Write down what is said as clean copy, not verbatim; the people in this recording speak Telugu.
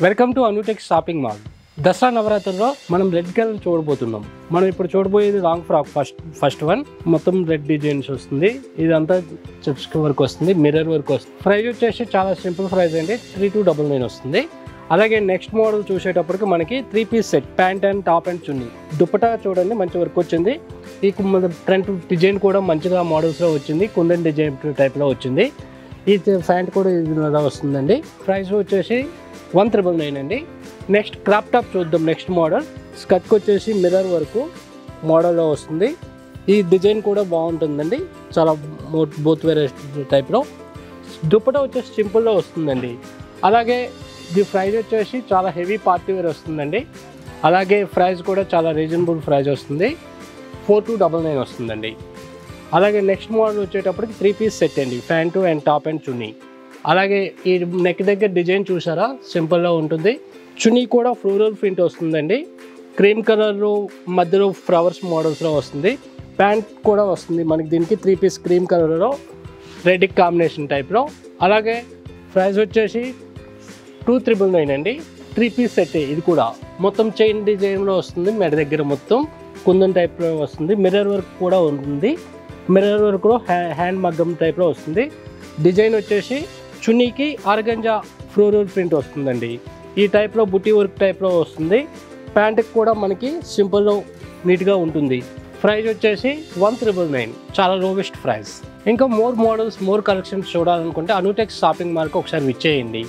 Welcome to Anutech shopping mall. Dasara నవరాత్రుల్లో మనం రెడ్ కలర్ చూడబోతున్నాం. మనం ఇప్పుడు చూడబోయేది లాంగ్ ఫ్రాక్ ఫస్ట్ వన్. మొత్తం రెడ్ డిజైన్స్ వస్తుంది. ఇదంతా చిప్స్ వర్క్ వస్తుంది, మిర్రర్ వర్క్ వస్తుంది. ప్రైస్ వచ్చేసి చాలా సింపుల్ ప్రైస్ అండి, 3299 వస్తుంది. అలాగే నెక్స్ట్ మోడల్ చూసేటప్పటికి మనకి 3 piece set, pant and top and chunni. Dupatta చూడండి మంచి వర్క్ వచ్చింది. ఈ ఫ్రంట్ డిజైన్ కూడా మంచిగా మోడల్స్లో వచ్చింది, కుందన్ డిజైన్ టైప్లో వచ్చింది. ఈ ప్యాంట్ కూడా ఇలా వస్తుందండి. ప్రైస్ వచ్చేసి 1999 అండి. నెక్స్ట్ క్రాప్ టాప్ చూద్దాం. నెక్స్ట్ మోడల్ స్కర్ట్కి వచ్చేసి మిర్రర్ వర్క్ మోడల్లో వస్తుంది. ఈ డిజైన్ కూడా బాగుంటుందండి, చాలా బోత్ వేరే టైప్లో. దుపట్టా వచ్చేసి సింపుల్లో వస్తుందండి. అలాగే ఇది ప్రైస్ వచ్చేసి చాలా హెవీ పార్టీ వేర్ వస్తుందండి. అలాగే ప్రైస్ కూడా చాలా రీజనబుల్ ప్రైస్ వస్తుంది, 4299 వస్తుందండి. అలాగే నెక్స్ట్ మోడల్ వచ్చేటప్పటికి 3 పీస్ సెట్ అండి, ప్యాంటు అండ్ టాప్ అండ్ చున్నీ. అలాగే ఈ నెక్ దగ్గర డిజైన్ చూసారా, సింపుల్గా ఉంటుంది. చున్నీ కూడా ఫ్లోరల్ ప్రింట్ వస్తుందండి, క్రీమ్ కలర్లో మధ్యలో ఫ్లవర్స్ మోడల్స్లో వస్తుంది. ప్యాంట్ కూడా వస్తుంది మనకి దీనికి 3 పీస్ క్రీమ్ కలర్లో రెడ్ కాంబినేషన్ టైప్లో. అలాగే ప్రైస్ వచ్చేసి 2399 అండి. 3 పీస్ సెట్ ఇది కూడా మొత్తం చైన్ డిజైన్లో వస్తుంది. మెడ దగ్గర మొత్తం కుందన్ టైప్లో వస్తుంది. మిర్రర్ వర్క్ కూడా ఉంటుంది. మిర్రర్ వర్క్లో హ్యాండ్ మగ్గం టైప్లో వస్తుంది. డిజైన్ వచ్చేసి చున్నీకి ఆర్గంజా ఫ్లోరల్ ప్రింట్ వస్తుందండి. ఈ టైప్లో బుట్టి వర్క్ టైప్లో వస్తుంది. ప్యాంట్కి కూడా మనకి సింపుల్లో నీట్గా ఉంటుంది. ప్రైస్ వచ్చేసి 1999, చాలా లోవెస్ట్ ప్రైస్. ఇంకా మోర్ మోడల్స్, మోర్ కలెక్షన్స్ చూడాలనుకుంటే అనుటెక్ షాపింగ్ మాల్కి ఒకసారి విచ్చేయండి.